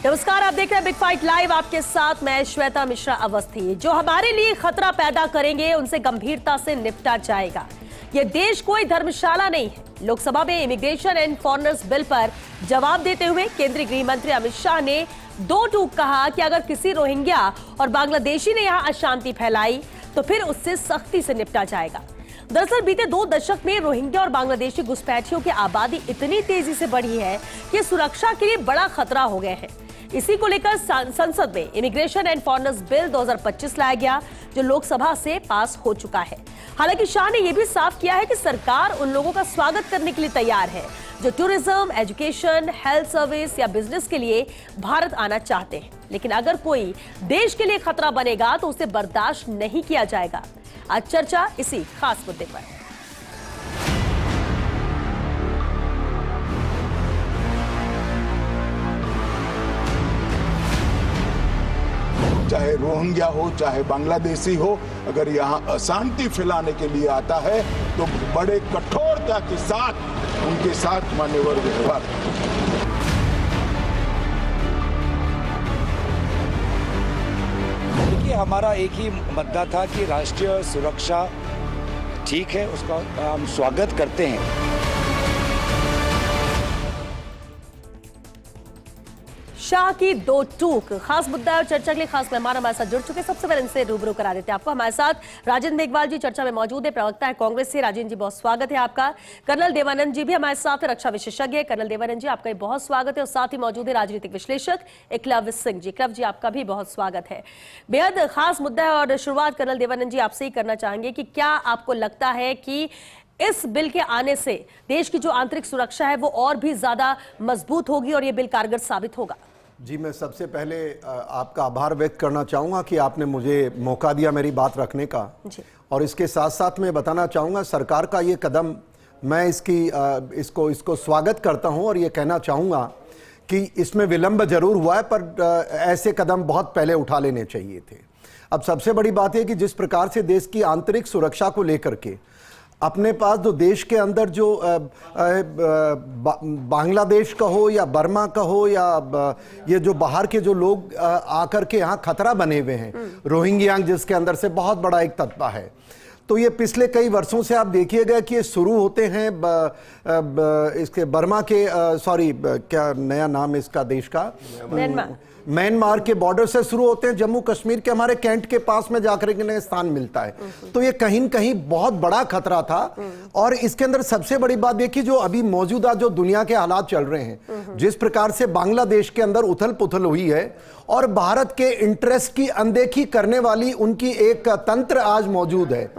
नमस्कार, आप देख रहे हैं बिग फाइट लाइव। आपके साथ मैं श्वेता मिश्रा अवस्थी। जो हमारे लिए खतरा पैदा करेंगे उनसे गंभीरता से निपटा जाएगा। ये देश कोई धर्मशाला नहीं है। लोकसभा में इमिग्रेशन एंड फॉरेनर्स बिल पर जवाब देते हुए केंद्रीय गृह मंत्री अमित शाह ने दो टूक कहा कि अगर किसी रोहिंग्या और बांग्लादेशी ने यहां अशांति फैलाई तो फिर उससे सख्ती से निपटा जाएगा। दरअसल बीते 2 दशक में रोहिंग्या और बांग्लादेशी घुसपैठियों की आबादी इतनी तेजी से बढ़ी है कि सुरक्षा के लिए बड़ा खतरा हो गए हैं। इसी को लेकर संसद में इमिग्रेशन एंड फॉरेनर्स बिल 2025 लाया गया, जो लोकसभा से पास हो चुका है। हालांकि शाह ने यह भी साफ किया है कि सरकार उन लोगों का स्वागत करने के लिए तैयार है जो टूरिज्म, एजुकेशन, हेल्थ सर्विस या बिजनेस के लिए भारत आना चाहते हैं। लेकिन अगर कोई देश के लिए खतरा बनेगा तो उसे बर्दाश्त नहीं किया जाएगा। आज चर्चा इसी खास मुद्दे पर। चाहे रोहिंग्या हो, चाहे बांग्लादेशी हो, अगर यहाँ अशांति फैलाने के लिए आता है तो बड़े कठोरता के साथ उनके साथ मान्यवर व्यवहार। देखिए, हमारा एक ही मुद्दा था कि राष्ट्रीय सुरक्षा ठीक है, उसका हम स्वागत करते हैं। शाह की दो टूक खास मुद्दा और चर्चा के लिए खास मेहमान हमारे साथ जुड़ चुके। सबसे पहले इनसे रूबरू करा देते हैं आपको। हमारे साथ राजेंद्र मेघवाल जी चर्चा में मौजूद है, प्रवक्ता है कांग्रेस से। राजेंद्र जी, बहुत स्वागत है आपका। कर्नल देवानंद जी भी हमारे साथ है, रक्षा विशेषज्ञ है। कर्नल देवानंद जी, आपका बहुत स्वागत है। और साथ ही मौजूद है राजनीतिक विश्लेषक एकलव्य सिंह जी। एकलव्य जी, आपका भी बहुत स्वागत है। बेहद खास मुद्दा है और शुरुआत कर्नल देवानंद जी आपसे ही करना चाहेंगे कि क्या आपको लगता है कि इस बिल के आने से देश की जो आंतरिक सुरक्षा है वो और भी ज्यादा मजबूत होगी और ये बिल कारगर साबित होगा? जी, मैं सबसे पहले आपका आभार व्यक्त करना चाहूँगा कि आपने मुझे मौका दिया मेरी बात रखने का। और इसके साथ साथ मैं बताना चाहूँगा सरकार का ये कदम, मैं इसको स्वागत करता हूँ और ये कहना चाहूँगा कि इसमें विलंब जरूर हुआ है, पर ऐसे कदम बहुत पहले उठा लेने चाहिए थे। अब सबसे बड़ी बात है कि जिस प्रकार से देश की आंतरिक सुरक्षा को लेकर के अपने पास जो देश के अंदर जो बांग्लादेश का हो या बर्मा का हो या ये जो बाहर के जो लोग आकर के यहाँ खतरा बने हुए हैं, रोहिंग्या जिसके अंदर से बहुत बड़ा एक तत्व है, तो ये पिछले कई वर्षों से आप देखिएगा कि ये शुरू होते हैं इसके बर्मा के क्या नया नाम इसका देश का, म्यांमार के बॉर्डर से शुरू होते हैं, जम्मू कश्मीर के हमारे कैंट के पास में जाकर के स्थान मिलता है। तो ये कहीं न कहीं बहुत बड़ा खतरा था। और इसके अंदर सबसे बड़ी बात देखिए, जो अभी मौजूदा जो दुनिया के हालात चल रहे हैं, जिस प्रकार से बांग्लादेश के अंदर उथल पुथल हुई है और भारत के इंटरेस्ट की अनदेखी करने वाली उनकी एक तंत्र आज मौजूद है।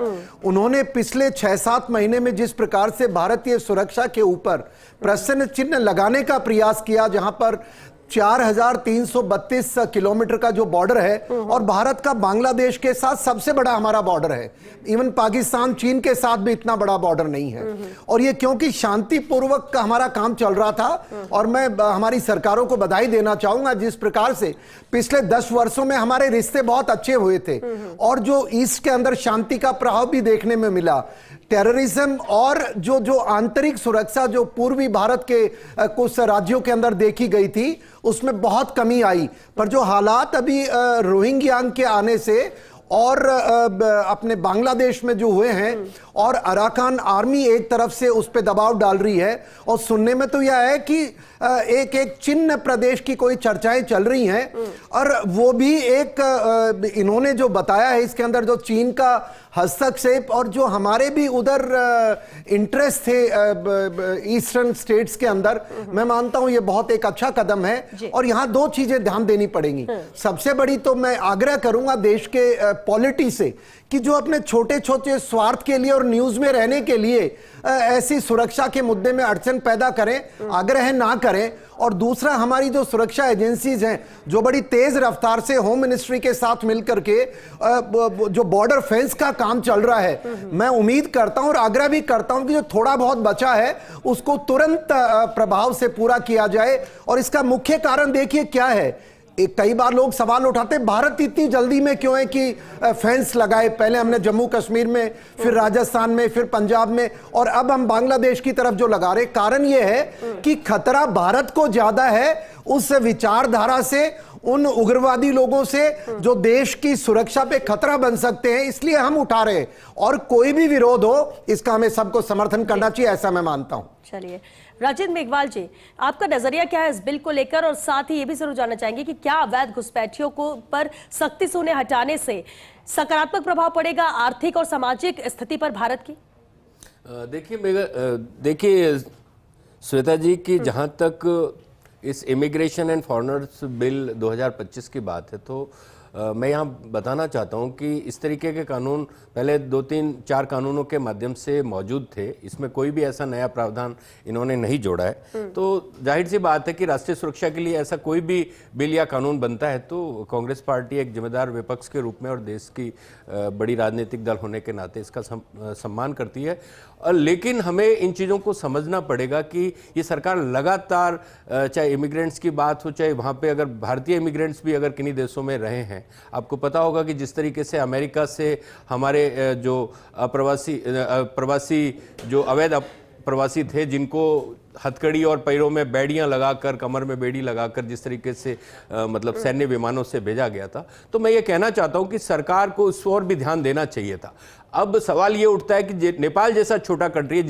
उन्होंने पिछले 6-7 महीने में जिस प्रकार से भारतीय सुरक्षा के ऊपर प्रश्न चिन्ह लगाने का प्रयास किया, जहां पर 4332 किलोमीटर का जो बॉर्डर है और भारत का बांग्लादेश के साथ सबसे बड़ा हमारा बॉर्डर है, इवन पाकिस्तान चीन के साथ भी इतना बड़ा बॉर्डर नहीं है। और ये क्योंकि शांतिपूर्वक का हमारा काम चल रहा था। और मैं हमारी सरकारों को बधाई देना चाहूंगा जिस प्रकार से पिछले 10 वर्षों में हमारे रिश्ते बहुत अच्छे हुए थे और जो ईस्ट के अंदर शांति का प्रभाव भी देखने में मिला। टेररिज्म और जो आंतरिक सुरक्षा जो पूर्वी भारत के कुछ राज्यों के अंदर देखी गई थी, उसमें बहुत कमी आई। पर जो हालात अभी रोहिंग्या के आने से और अपने बांग्लादेश में जो हुए हैं और अराकान आर्मी एक तरफ से उस पर दबाव डाल रही है, और सुनने में तो यह है कि एक चिन्ह प्रदेश की कोई चर्चाएं चल रही हैं। और वो भी एक इन्होंने जो बताया है इसके अंदर जो चीन का हस्तक्षेप और जो हमारे भी उधर इंटरेस्ट थे ईस्टर्न स्टेट्स के अंदर, मैं मानता हूं ये बहुत एक अच्छा कदम है। और यहां 2 चीजें ध्यान देनी पड़ेंगी। सबसे बड़ी तो मैं आग्रह करूंगा देश के पॉलिटी से कि जो अपने छोटे छोटे स्वार्थ के लिए और न्यूज में रहने के लिए ऐसी सुरक्षा के मुद्दे में अड़चन पैदा करें, आग्रह ना करें। और दूसरा, हमारी जो सुरक्षा एजेंसीज हैं जो बड़ी तेज रफ्तार से होम मिनिस्ट्री के साथ मिलकर के जो बॉर्डर फेंस का काम चल रहा है, मैं उम्मीद करता हूं और आग्रह भी करता हूं कि जो थोड़ा बहुत बचा है उसको तुरंत प्रभाव से पूरा किया जाए। और इसका मुख्य कारण देखिए क्या है, कई बार लोग सवाल उठाते हैं भारत इतनी जल्दी में क्यों है कि फेंस लगाए। पहले हमने जम्मू कश्मीर में, फिर राजस्थान में, फिर पंजाब में, और अब हम बांग्लादेश की तरफ जो लगा रहे। कारण यह है कि खतरा भारत को ज्यादा है उस विचारधारा से, उन उग्रवादी लोगों से जो देश की सुरक्षा पे खतरा बन सकते हैं, इसलिए हम उठा रहे। और कोई भी विरोध हो, इसका हमें सबको समर्थन करना चाहिए, ऐसा मैं मानता हूं। चलिए राजेंद्र मेघवाल जी, आपका नजरिया क्या है इस बिल को लेकर, और साथ ही ये भी जरूर जानना चाहेंगे कि क्या अवैध घुसपैठियों को पर सख्ती से उन्हें हटाने से सकारात्मक प्रभाव पड़ेगा आर्थिक और सामाजिक स्थिति पर भारत की? देखिए श्वेता जी की जहां तक इस इमिग्रेशन एंड फॉरेनर्स बिल 2025 की बात है, तो मैं यहाँ बताना चाहता हूँ कि इस तरीके के कानून पहले 2-3-4 कानूनों के माध्यम से मौजूद थे। इसमें कोई भी ऐसा नया प्रावधान इन्होंने नहीं जोड़ा है। तो जाहिर सी बात है कि राष्ट्रीय सुरक्षा के लिए ऐसा कोई भी बिल या कानून बनता है तो कांग्रेस पार्टी एक जिम्मेदार विपक्ष के रूप में और देश की बड़ी राजनीतिक दल होने के नाते इसका सम्मान करती है। लेकिन हमें इन चीज़ों को समझना पड़ेगा कि ये सरकार लगातार, चाहे इमिग्रेंट्स की बात हो, चाहे वहाँ पे अगर भारतीय इमिग्रेंट्स भी अगर किन्हीं देशों में रहे हैं, आपको पता होगा कि जिस तरीके से अमेरिका से हमारे जो प्रवासी जो अवैध प्रवासी थे, जिनको हथकड़ी और पैरों में बेड़ियां लगाकर, कमर में बेड़ी लगाकर जिस तरीके से मतलब सैन्य विमानों से भेजा गया था, तो मैं ये कहना चाहता हूं कि सरकार को इस ओर भी ध्यान देना चाहिए था। अब सवाल ये उठता है कि नेपाल जैसा छोटा कंट्री है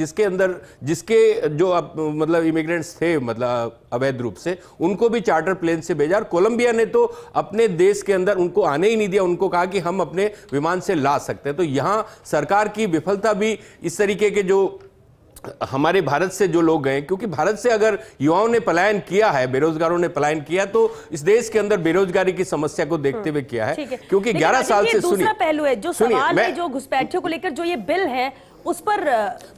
जिसके जो मतलब इमिग्रेंट्स थे, मतलब अवैध रूप से, उनको भी चार्टर प्लेन से भेजा, और कोलंबिया ने तो अपने देश के अंदर उनको आने ही नहीं दिया, उनको कहा कि हम अपने विमान से ला सकते हैं। तो यहाँ सरकार की विफलता भी इस तरीके के जो हमारे भारत से जो लोग गए, क्योंकि भारत से अगर युवाओं ने पलायन किया है, बेरोजगारों ने पलायन किया, तो इस देश के अंदर बेरोजगारी की समस्या को देखते हुए किया है। क्योंकि 11 साल से दूसरा पहलू है जो सवाल है, जो घुसपैठियों को लेकर जो ये बिल है उस पर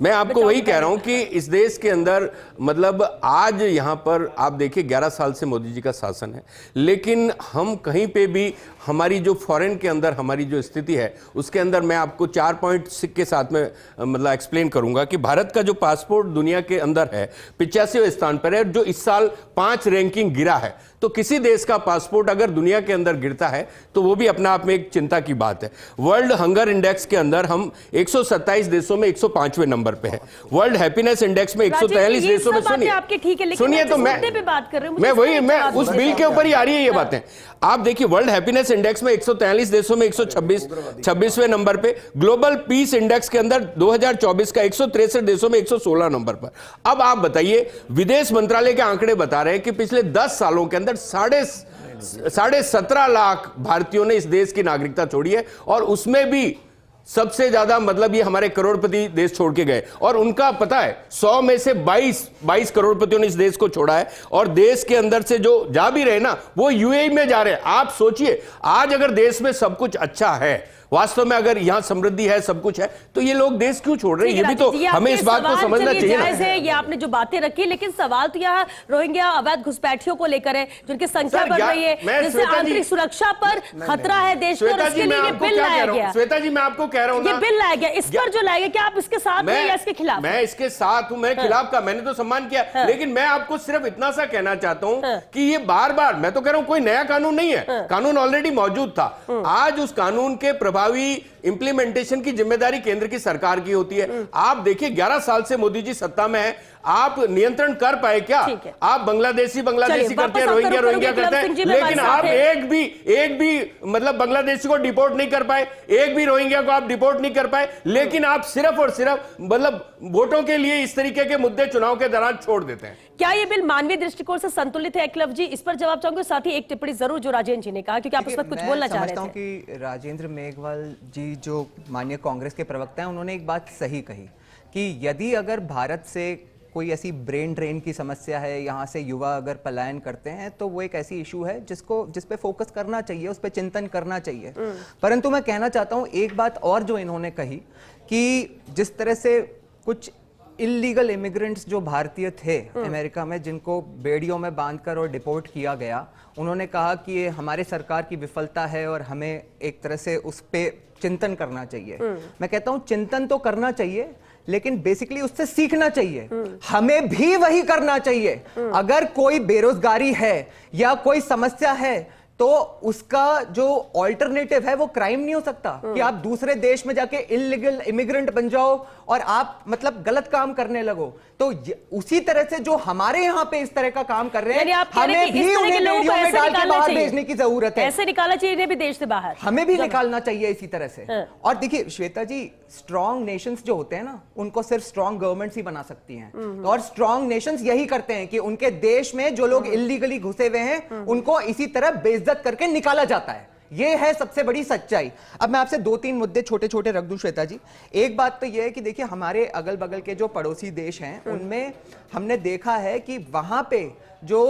मैं आपको वही कह रहा हूं कि इस देश के अंदर मतलब आज यहां पर आप देखिए 11 साल से मोदी जी का शासन है, लेकिन हम कहीं पे भी हमारी जो फॉरेन के अंदर हमारी जो स्थिति है उसके अंदर मैं आपको 4 पॉइंट के साथ में मतलब एक्सप्लेन करूंगा कि भारत का जो पासपोर्ट दुनिया के अंदर है 85वें स्थान पर है, जो इस साल 5 रैंकिंग गिरा है। तो किसी देश का पासपोर्ट अगर दुनिया के अंदर गिरता है तो वो भी अपने आप में एक चिंता की बात है। वर्ल्ड हंगर इंडेक्स के अंदर हम 127 देशों में 105वें नंबर पे है। वर्ल्ड हैप्पीनेस इंडेक्स में 143 देशों में, सुनिए तो मैं उस बिल के ऊपर ही आ रही है ये बातें। आप देखिए वर्ल्ड हैप्पीनेस इंडेक्स में 143 देशों में 126वें नंबर पे, ग्लोबल पीस इंडेक्स के अंदर 2024 का 163 देशों में 116 नंबर पर। अब आप बताइए, विदेश मंत्रालय के आंकड़े बता रहे हैं कि पिछले 10 सालों के अंदर 17.5 लाख भारतीयों ने इस देश की नागरिकता छोड़ी है, और उसमें भी सबसे ज्यादा मतलब ये हमारे करोड़पति देश छोड़ के गए, और उनका पता है 100 में से 22 करोड़पतियों ने इस देश को छोड़ा है, और देश के अंदर से जो जा भी रहे ना वो यूएई में जा रहे हैं। आप सोचिए, आज अगर देश में सब कुछ अच्छा है, वास्तव में अगर यहां समृद्धि है, सब कुछ है, तो ये लोग देश क्यों छोड़ रहे हैं? ये भी तो हमें इस बात को समझना चाहिए ना। ये आपने जो बातें रखी, लेकिन सवाल तो यहाँ रोहिंग्या अवैध घुसपैठियों को लेकर है, जिनकी संख्या बढ़ रही है, जिससे आंतरिक सुरक्षा पर खतरा है देश को, और इसके लिए ये बिल लाया गया। श्वेता जी, मैं आपको कह रहा हूँ, ये बिल लाया गया, इस पर जो लाया गया, क्या आप इसके साथ हैं या इसके खिलाफ? मैं इसके साथ हूं, मैं खिलाफ का मैंने तो सम्मान किया, लेकिन मैं आपको सिर्फ इतना सा कहना चाहता हूं कि ये बार बार, मैं तो कह रहा हूं कोई नया कानून नहीं है, कानून ऑलरेडी मौजूद था। आज उस कानून के प्रभावी इंप्लीमेंटेशन की जिम्मेदारी केंद्र की सरकार की होती है। आप देखिए 11 साल से मोदी जी सत्ता में है, आप नियंत्रण कर पाए क्या? आप बांग्लादेशी करते हैं, रोहिंग्या करते हैं, लेकिन आप एक भी मतलब बांग्लादेशी को डिपोर्ट नहीं कर पाए, एक भी रोहिंग्या को आप डिपोर्ट नहीं कर पाए, लेकिन आप सिर्फ और सिर्फ मतलब वोटों के लिए इस तरीके के मुद्दे चुनाव के दौरान छोड़ देते हैं। क्या ये बिल मानवीय दृष्टिकोण से संतुलित है? एकलव जी, इस पर जवाब चाहूंगे, साथ ही एक टिप्पणी जरूर जो राजेंद्र जी ने कहा, क्योंकि आप उस वक्त कुछ बोलना चाह रहे थे। कि राजेंद्र मेघवाल जी जो माननीय कांग्रेस के प्रवक्ता हैं, उन्होंने एक बात सही कही कि यदि अगर भारत से कोई ऐसी ब्रेन ड्रेन की समस्या है, यहाँ से युवा अगर पलायन करते हैं, तो वो एक ऐसी इशू है जिस पे फोकस करना चाहिए, उस पे चिंतन करना चाहिए। परंतु मैं कहना चाहता हूँ एक बात और जो इन्होंने कही कि जिस तरह से कुछ इलीगल इमिग्रेंट्स जो भारतीय थे अमेरिका में, जिनको बेड़ियों में बांधकर और डिपोर्ट किया गया, उन्होंने कहा कि ये हमारे सरकार की विफलता है और हमें एक तरह से उस पे चिंतन करना चाहिए। मैं कहता हूं चिंतन तो करना चाहिए, लेकिन बेसिकली उससे सीखना चाहिए। हमें भी वही करना चाहिए। अगर कोई बेरोजगारी है या कोई समस्या है तो तो उसका जो ऑल्टरनेटिव है वो क्राइम नहीं हो सकता कि आप दूसरे देश में जाके इलीगल इमिग्रेंट बन जाओ और आप मतलब गलत काम करने लगो। तो उसी तरह से जो हमारे यहाँ पे इस तरह का काम कर रहे हैं, हमें भी उन्हें बेड़ियों में डाल के बाहर भेजने की जरूरत है। ऐसे निकालना चाहिए इन्हें भी देश से बाहर, हमें भी निकालना चाहिए इसी तरह से। और देखिए श्वेता जी, स्ट्रॉन्ग नेशंस जो होते हैं ना, उनको सिर्फ स्ट्रॉन्ग गवर्नमेंट्स ही बना सकती हैं। और स्ट्रॉन्ग नेशंस यही करते हैं कि उनके देश में जो लोग इलीगली घुसे हुए हैं उनको इसी तरह बेइज्जत करके निकाला जाता है। ये है सबसे बड़ी सच्चाई। अब मैं आपसे 2-3 मुद्दे छोटे छोटे रख दूं श्वेता जी। एक बात तो यह है कि देखिए हमारे अगल बगल के जो पड़ोसी देश हैं उनमें हमने देखा है कि वहां पे जो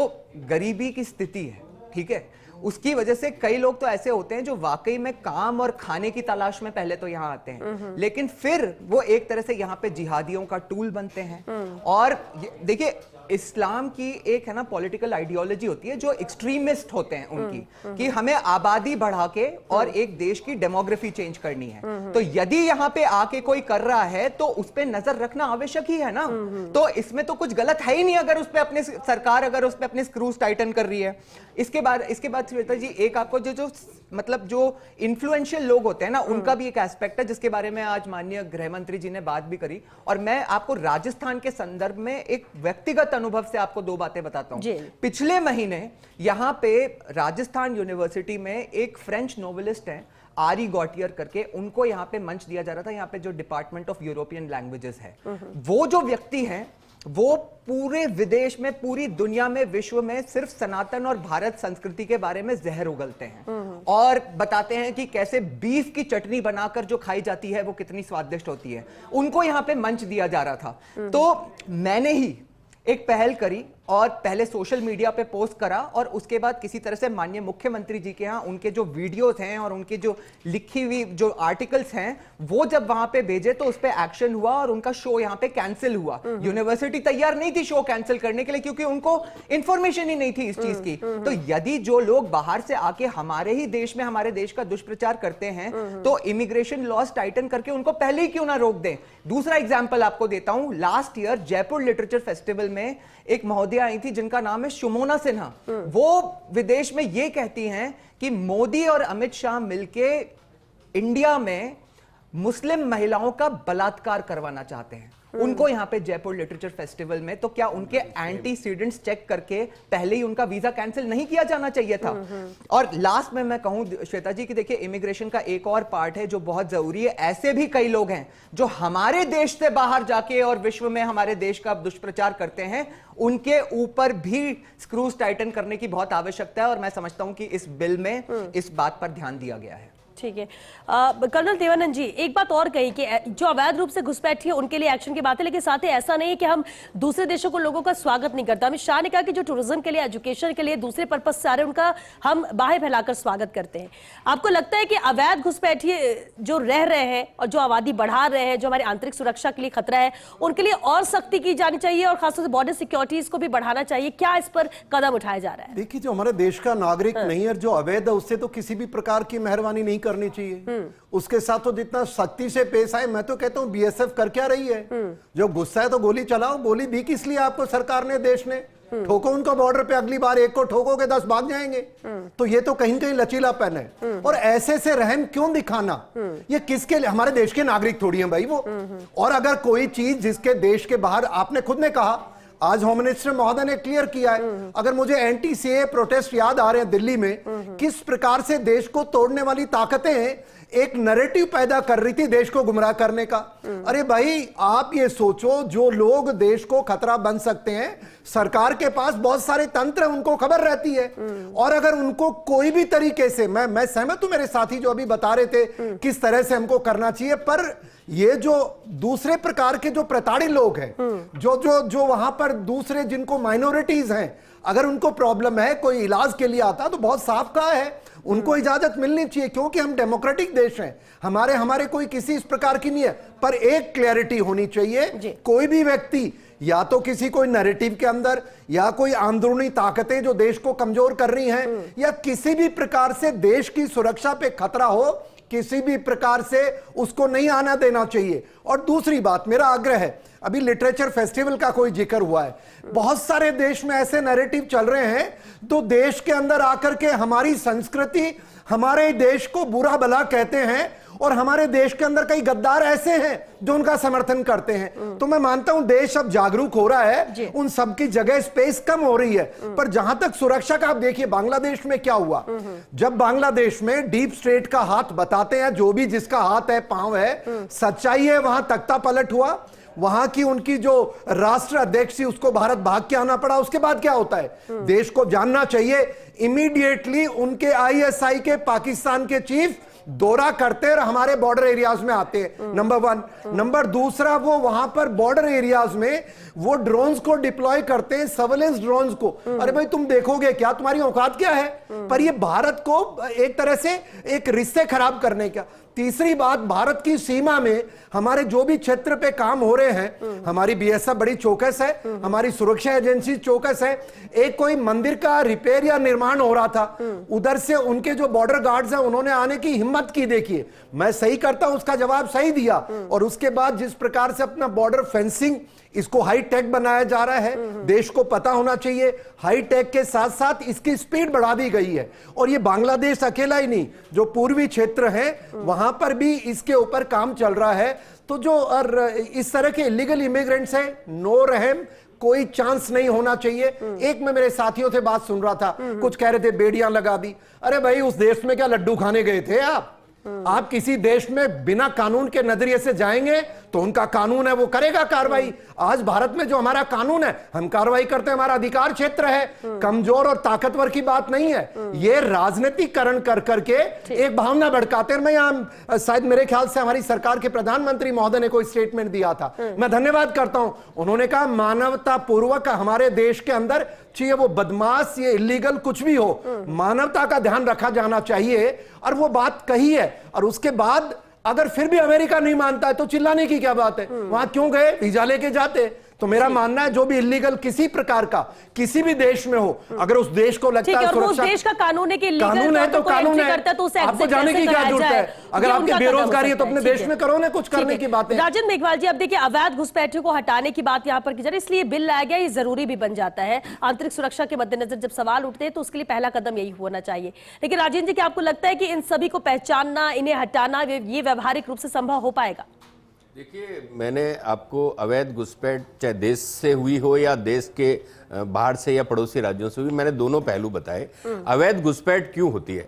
गरीबी की स्थिति है, ठीक है, उसकी वजह से कई लोग तो ऐसे होते हैं जो वाकई में काम और खाने की तलाश में पहले तो यहां आते हैं, लेकिन फिर वो एक तरह से यहां पे जिहादियों का टूल बनते हैं। और देखिए इस्लाम की एक है ना पॉलिटिकल आइडियोलॉजी होती है जो एक्सट्रीमिस्ट होते हैं उनकी, कि हमें आबादी बढ़ा के और एक देश की डेमोग्राफी चेंज करनी है। तो यदि यहां पे आके कोई कर रहा है तो उस पे नजर रखना आवश्यक ही है ना। तो इसमें तो कुछ गलत है ही नहीं अगर उस पे अपने सरकार अगर उस पे अपने स्क्रूज टाइटन कर रही है। इसके बाद श्वेता जी एक आपको जो मतलब जो इन्फ्लुएंशियल लोग होते हैं ना, उनका भी एक एस्पेक्ट है जिसके बारे में आज माननीय गृह मंत्री जी ने बात भी करी। और मैं आपको राजस्थान के संदर्भ में एक व्यक्तिगत अनुभव से आपको 2 बातें बताता हूं। पिछले महीने यहां पे राजस्थान यूनिवर्सिटी में एक फ्रेंच नोवेलिस्ट है आरी गॉटियर करके, उनको यहां पे मंच दिया जा रहा था। यहां पे जो डिपार्टमेंट ऑफ यूरोपियन लैंग्वेजेस है, वो जो व्यक्ति हैं वो पूरे विदेश में, पूरी दुनिया में, विश्व में सिर्फ सनातन और भारत संस्कृति के बारे में जहर उगलते हैं और बताते हैं कि कैसे बीफ की चटनी बनाकर जो खाई जाती है वो कितनी स्वादिष्ट होती है। उनको यहां पे मंच दिया जा रहा था। तो मैंने ही एक पहल करी और पहले सोशल मीडिया पे पोस्ट करा और उसके बाद किसी तरह से माननीय मुख्यमंत्री जी के यहाँ उनके जो वीडियोस हैं और उनके जो लिखी हुई जो आर्टिकल्स हैं वो जब वहां पे भेजे तो उस पे एक्शन हुआ और उनका शो यहाँ पे कैंसिल हुआ। यूनिवर्सिटी तैयार नहीं थी शो कैंसिल करने के लिए क्योंकि उनको इंफॉर्मेशन ही नहीं थी इस चीज की। तो यदि जो लोग बाहर से आके हमारे ही देश में हमारे देश का दुष्प्रचार करते हैं तो इमिग्रेशन लॉज टाइटन करके उनको पहले ही क्यों ना रोक दें। दूसरा एग्जाम्पल आपको देता हूं, last year Jaipur literature festival में एक महोदय आई थी जिनका नाम है सुमोना सिन्हा। वो विदेश में ये कहती हैं कि मोदी और अमित शाह मिलके इंडिया में मुस्लिम महिलाओं का बलात्कार करवाना चाहते हैं। उनको यहां पे जयपुर लिटरेचर फेस्टिवल में, तो क्या उनके एंटीसीडेंट्स चेक करके पहले ही उनका वीजा कैंसिल नहीं किया जाना चाहिए था। और लास्ट में मैं कहूं श्वेता जी कि देखिए इमिग्रेशन का एक और पार्ट है जो बहुत जरूरी है। ऐसे भी कई लोग हैं जो हमारे देश से बाहर जाके और विश्व में हमारे देश का दुष्प्रचार करते हैं, उनके ऊपर भी स्क्रूज टाइटन करने की बहुत आवश्यकता है और मैं समझता हूं कि इस बिल में इस बात पर ध्यान दिया गया है। ठीक है। कर्नल देवानंद जी, एक बात और कही कि जो अवैध रूप से घुसपैठी है उनके लिए एक्शन की बात है, लेकिन साथ ही ऐसा नहीं है कि हम दूसरे देशों को लोगों का स्वागत नहीं करते। अमित शाह ने कहा कि जो टूरिज्म के लिए, एजुकेशन के लिए, दूसरे पर्पज से आ रहे हैं उनका हम बाहें फैलाकर स्वागत करते हैं। आपको लगता है कि अवैध घुसपैठी जो रह रहे हैं और जो आबादी बढ़ा रहे हैं, जो हमारी आंतरिक सुरक्षा के लिए खतरा है, उनके लिए और सख्ती की जानी चाहिए और खासतौर से बॉर्डर सिक्योरिटीज को भी बढ़ाना चाहिए? क्या इस पर कदम उठाया जा रहा है? देखिए, जो हमारे देश का नागरिक नहीं है, जो अवैध है, उससे तो किसी भी प्रकार की मेहरबानी नहीं करनी चाहिए। उसके साथ तो जितना सख्ती से पेश आए, मैं तो कहता हूं बीएसएफ कर क्या रही है? जो गुस्सा है तो गोली चलाओ। गोली दी किस लिए आपको सरकार ने, देश ने? ठोको उनको बॉर्डर पे, अगली बार एक को ठोकोगे 10 भाग जाएंगे। तो ये तो कहीं कहीं लचीलापन है। और ऐसे से रहम क्यों दिखाना? ये किसके लिए? हमारे देश के नागरिक थोड़ी हैं भाई वो। और अगर कोई चीज जिसके देश के बाहर, आपने खुद ने कहा, आज होम मिनिस्टर महोदय ने क्लियर किया है, अगर मुझे एंटी सीए प्रोटेस्ट याद आ रहे हैं दिल्ली में, किस प्रकार से देश को तोड़ने वाली ताकतें एक नैरेटिव पैदा कर रही थी देश को गुमराह करने का। अरे भाई, आप ये सोचो, जो लोग देश को खतरा बन सकते हैं, सरकार के पास बहुत सारे तंत्र, उनको खबर रहती है। और अगर उनको कोई भी तरीके से, मैं सहमत हूं मेरे साथी जो अभी बता रहे थे किस तरह से हमको करना चाहिए, पर ये जो दूसरे प्रकार के जो प्रताड़ित लोग हैं, जो वहां पर दूसरे जिनको माइनॉरिटीज हैं, अगर उनको प्रॉब्लम है, कोई इलाज के लिए आता तो बहुत साफ कहा है उनको इजाजत मिलनी चाहिए, क्योंकि हम डेमोक्रेटिक देश हैं। हमारे कोई किसी इस प्रकार की नहीं है। पर एक क्लैरिटी होनी चाहिए, कोई भी व्यक्ति या तो किसी कोई नैरेटिव के अंदर, या कोई अंदरूनी ताकतें जो देश को कमजोर कर रही हैं, या किसी भी प्रकार से देश की सुरक्षा पे खतरा हो, किसी भी प्रकार से उसको नहीं आना देना चाहिए। और दूसरी बात, मेरा आग्रह है, अभी लिटरेचर फेस्टिवल का कोई जिक्र हुआ है, बहुत सारे देश में ऐसे नैरेटिव चल रहे हैं तो देश के अंदर आकर के हमारी संस्कृति, हमारे देश को बुरा भला कहते हैं, और हमारे देश के अंदर कई गद्दार ऐसे हैं जो उनका समर्थन करते हैं। तो मैं मानता हूं देश अब जागरूक हो रहा है, उन सब की जगह स्पेस कम हो रही है। पर जहां तक सुरक्षा का, आप देखिए बांग्लादेश में क्या हुआ, जब बांग्लादेश में डीप स्टेट का हाथ बताते हैं, जो भी जिसका हाथ है पांव है, सच्चाई है, वहां तख्ता पलट हुआ, वहां की उनकी जो राष्ट्र अध्यक्ष थी उसको भारत भाग के आना पड़ा। उसके बाद क्या होता है, देश को जानना चाहिए, इमीडिएटली उनके आईएसआई के पाकिस्तान के चीफ दौरा करते और हमारे बॉर्डर एरियाज में आते हैं, नंबर 1। नंबर दूसरा, वो वहां पर बॉर्डर एरियाज में वो ड्रोन्स को डिप्लॉय करते हैं, सर्वेलेंस ड्रोन्स को। अरे भाई तुम देखोगे क्या, तुम्हारी औकात क्या है? पर ये भारत को एक तरह से एक रिश्ते खराब करने का। तीसरी बात, भारत की सीमा में हमारे जो भी क्षेत्र पे काम हो रहे हैं, हमारी बीएसएफ बड़ी चौकस है, हमारी सुरक्षा एजेंसी चौकस है। एक कोई मंदिर का रिपेयर या निर्माण हो रहा था, उधर से उनके जो बॉर्डर गार्ड्स हैं उन्होंने आने की हिम्मत की। देखिए मैं सही करता हूं, उसका जवाब सही दिया, और उसके बाद जिस प्रकार से अपना बॉर्डर फेंसिंग इसको हाई टेक बनाया जा रहा है, देश को पता होना चाहिए हाई टेक के साथ साथ इसकी स्पीड बढ़ा दी गई है। और ये बांग्लादेश अकेला ही नहीं, जो पूर्वी क्षेत्र है वहां पर भी इसके ऊपर काम चल रहा है। तो जो इस तरह के इलीगल इमिग्रेंट्स हैं, नो रहम, कोई चांस नहीं होना चाहिए। एक में मेरे साथियों से बात सुन रहा था, कुछ कह रहे थे बेड़ियां लगा दी। अरे भाई उस देश में क्या लड्डू खाने गए थे आप किसी देश में बिना कानून के नजरिए से जाएंगे तो उनका कानून है वो करेगा कार्रवाई। आज भारत में जो हमारा कानून है, हम कार्रवाई करते हैं, हमारा अधिकार क्षेत्र है, कमजोर और ताकतवर की बात नहीं है। ये राजनीतिकरण कर करके एक भावना भड़काते हैं। मैं यहाँ शायद मेरे ख्याल से हमारी सरकार के प्रधानमंत्री महोदय ने कोई स्टेटमेंट दिया था, मैं धन्यवाद करता हूं। उन्होंने कहा मानवता पूर्वक हमारे देश के अंदर, चाहिए वो बदमाश ये इलीगल कुछ भी हो, मानवता का ध्यान रखा जाना चाहिए, और वो बात कही है। और उसके बाद अगर फिर भी अमेरिका नहीं मानता है तो चिल्लाने की क्या बात है, वहां क्यों गए, वीजा लेके जाते। तो मेरा मानना है जो भी इलीगल किसी प्रकार का किसी भी देश में हो, अगर उस देश को लगता है उस देश का कानून है कि कानून है तो कानून है, तो उसे आपको जाने की क्या जरूरत है? अगर आपकी बेरोजगारी है तो अपने देश में करो ना, कुछ करने की बात है। राजेंद्र मेघवाल जी, अब देखिए अवैध घुसपैठियों को हटाने की बात यहाँ पर की जा रही है, इसलिए बिल लाया गया, ये जरूरी भी बन जाता है। आंतरिक सुरक्षा के मद्देनजर जब सवाल उठते हैं तो उसके लिए पहला कदम यही होना चाहिए। लेकिन राजेंद्र जी, क्या आपको लगता है कि इन सभी को पहचानना, इन्हें हटाना, ये व्यवहारिक रूप से संभव हो पाएगा? देखिए, मैंने आपको अवैध घुसपैठ चाहे देश से हुई हो या देश के बाहर से या पड़ोसी राज्यों से हुई, मैंने दोनों पहलू बताए। अवैध घुसपैठ क्यों होती है,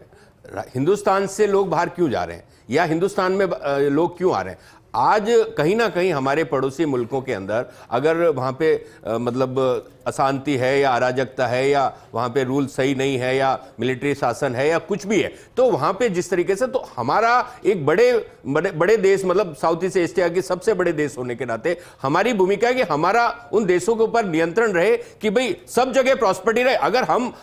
हिंदुस्तान से लोग बाहर क्यों जा रहे हैं, या हिंदुस्तान में लोग क्यों आ रहे हैं। आज कहीं ना कहीं हमारे पड़ोसी मुल्कों के अंदर अगर वहाँ पे मतलब अशांति है या अराजकता है या वहाँ पे रूल सही नहीं है या मिलिट्री शासन है या कुछ भी है, तो वहाँ पे जिस तरीके से, तो हमारा एक बड़े देश, मतलब साउथ ईस्ट एशिया के सबसे बड़े देश होने के नाते हमारी भूमिका है कि हमारा उन देशों के ऊपर नियंत्रण रहे कि भाई सब जगह प्रॉस्पेरिटी रहे। अगर हम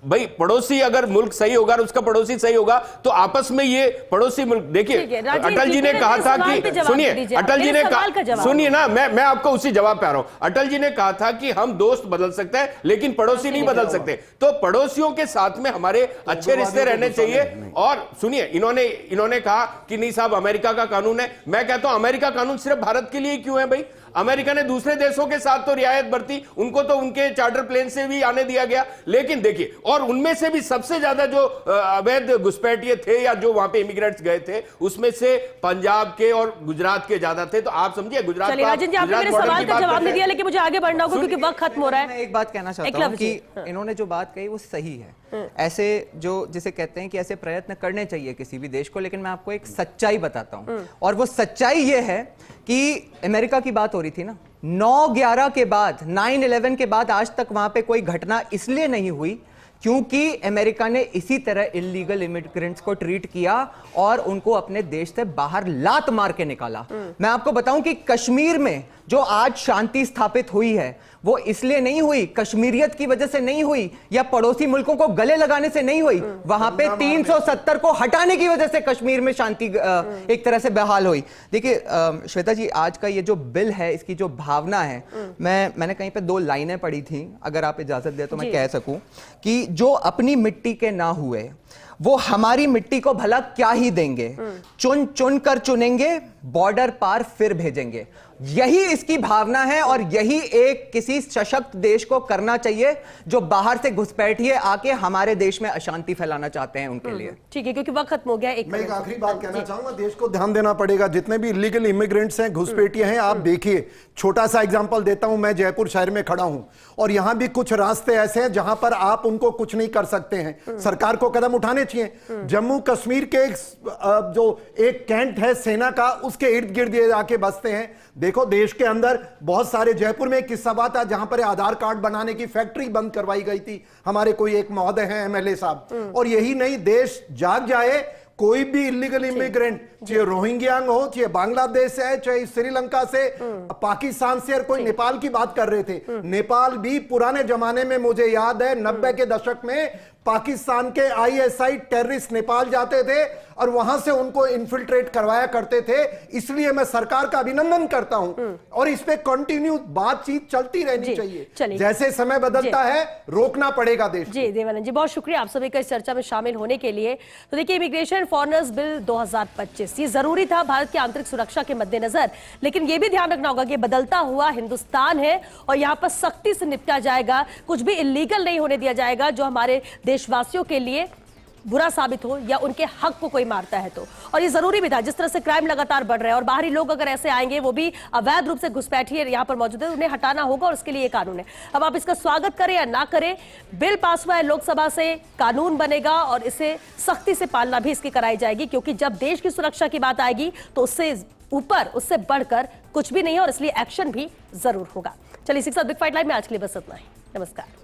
भाई पड़ोसी, अगर मुल्क सही होगा और उसका पड़ोसी सही होगा तो आपस में ये पड़ोसी मुल्क, देखिए अटल जी ने कहा था कि, सुनिए अटल जी ने कहा, सुनिए ना, मैं आपको उसी जवाब पे आ रहा हूं। अटल जी ने कहा था कि हम दोस्त बदल सकते हैं लेकिन पड़ोसी नहीं बदल सकते। तो पड़ोसियों के साथ में हमारे अच्छे रिश्ते रहने चाहिए। और सुनिए, इन्होंने कहा कि नहीं साहब अमेरिका का कानून है। मैं कहता हूं अमेरिका कानून सिर्फ भारत के लिए क्यों है भाई? अमेरिका ने दूसरे देशों के साथ तो रियायत बरती, उनको तो उनके चार्टर प्लेन से भी आने दिया गया। लेकिन देखिए, और उनमें से भी सबसे ज्यादा जो अवैध घुसपैठिए थे या जो वहां पे इमिग्रेंट्स गए थे, उसमें से पंजाब के और गुजरात के ज्यादा थे। तो आप समझिए गुजरात राजन जी, आपने मेरे सवाल का जवाब नहीं दिया, लेकिन मुझे आगे बढ़ना होगा क्योंकि वक्त खत्म हो रहा है। मैं एक बात कहना चाहता हूं कि इन्होंने जो बात कही वो सही है। ऐसे जो जिसे कहते हैं कि ऐसे प्रयत्न करने चाहिए किसी भी देश को, लेकिन मैं आपको एक सच्चाई बताता हूं, और वो सच्चाई ये है कि अमेरिका की बात हो रही थी ना, 9/11 के बाद, 9/11 के बाद आज तक वहां पे कोई घटना इसलिए नहीं हुई क्योंकि अमेरिका ने इसी तरह इलीगल इमिग्रेंट्स को ट्रीट किया और उनको अपने देश से बाहर लात मार के निकाला। मैं आपको बताऊं कि कश्मीर में जो आज शांति स्थापित हुई है वो इसलिए नहीं हुई, कश्मीरियत की वजह से नहीं हुई, या पड़ोसी मुल्कों को गले लगाने से नहीं हुई, वहां पे 370 को हटाने की वजह से कश्मीर में शांति एक तरह से बहाल हुई। देखिए श्वेता जी, आज का ये जो बिल है, इसकी जो भावना है, मैंने कहीं पे 2 लाइनें पढ़ी थी, अगर आप इजाजत दे तो मैं कह सकूं कि जो अपनी मिट्टी के ना हुए वो हमारी मिट्टी को भला क्या ही देंगे, चुन चुन कर चुनेंगे, बॉर्डर पार फिर भेजेंगे। यही इसकी भावना है और यही एक किसी सशक्त देश को करना चाहिए जो बाहर से घुसपैठिए आके हमारे देश में अशांति फैलाना चाहते हैं उनके लिए। ठीक है, क्योंकि वक्त खत्म हो गया। मैं एक आखिरी बात कहना चाहूंगा, देश को ध्यान देना पड़ेगा, जितने भी इलीगल इमिग्रेंट्स हैं, घुसपैठिए हैं, आप देखिए, छोटा सा एग्जांपल देता हूं, मैं जयपुर शहर में खड़ा हूं और यहां भी कुछ रास्ते ऐसे हैं जहां पर आप उनको कुछ नहीं कर सकते हैं, सरकार को कदम उठाने चाहिए। जम्मू कश्मीर के जो एक कैंट है सेना का, उसके इर्द गिर्द ये आके बसते हैं। देखो, देश के अंदर बहुत सारे, जयपुर में एक किस्सा बात है जहां पर आधार कार्ड बनाने की फैक्ट्री बंद करवाई गई थी, हमारे कोई एक महोदय हैं एमएलए साहब। और यही नहीं, देश जाग जाए, कोई भी इलीगल इमिग्रेंट, चाहे रोहिंग्यांग हो, चाहे बांग्लादेश से है, चाहे श्रीलंका से, पाकिस्तान से, और कोई नेपाल की बात कर रहे थे, नेपाल भी पुराने जमाने में, मुझे याद है 90 के दशक में पाकिस्तान के आईएसआई टेररिस्ट नेपाल जाते थे और वहां से उनको इन्फिल्ट्रेट करवाया करते थे। इसलिए मैं सरकार का अभिनंदन करता हूं और इस पे कंटिन्यू बातचीत चलती रहनी चाहिए। जैसे समय बदलता है, रोकना पड़ेगा देश। जी देवानंद जी, बहुत शुक्रिया आप सभी का इस चर्चा में शामिल होने के लिए। तो देखिए, इमिग्रेशन फॉरेनर्स बिल 2025 ये जरूरी था भारत की आंतरिक सुरक्षा के मद्देनजर, लेकिन यह भी ध्यान रखना होगा कि बदलता हुआ हिंदुस्तान है और यहां पर सख्ती से निपटा जाएगा, कुछ भी इलीगल नहीं होने दिया जाएगा जो हमारे देशवासियों के लिए बुरा साबित हो या उनके हक को कोई मारता है तो। और ये जरूरी भी था, जिस तरह से क्राइम लगातार बढ़ रहे हैं और बाहरी लोग अगर ऐसे आएंगे, वो भी अवैध रूप से घुसपैठिए यहाँ पर मौजूद है, उन्हें हटाना होगा और उसके लिए ये कानून है। अब आप इसका स्वागत करें या ना करें, बिल पास हुआ है लोकसभा से, कानून बनेगा और इसे सख्ती से पालना भी इसकी कराई जाएगी, क्योंकि जब देश की सुरक्षा की बात आएगी तो उससे ऊपर, उससे बढ़कर कुछ भी नहीं है और इसलिए एक्शन भी जरूर होगा। चलिए, इसी के साथ बिग फाइट लाइव में आज के लिए बस इतना ही। नमस्कार।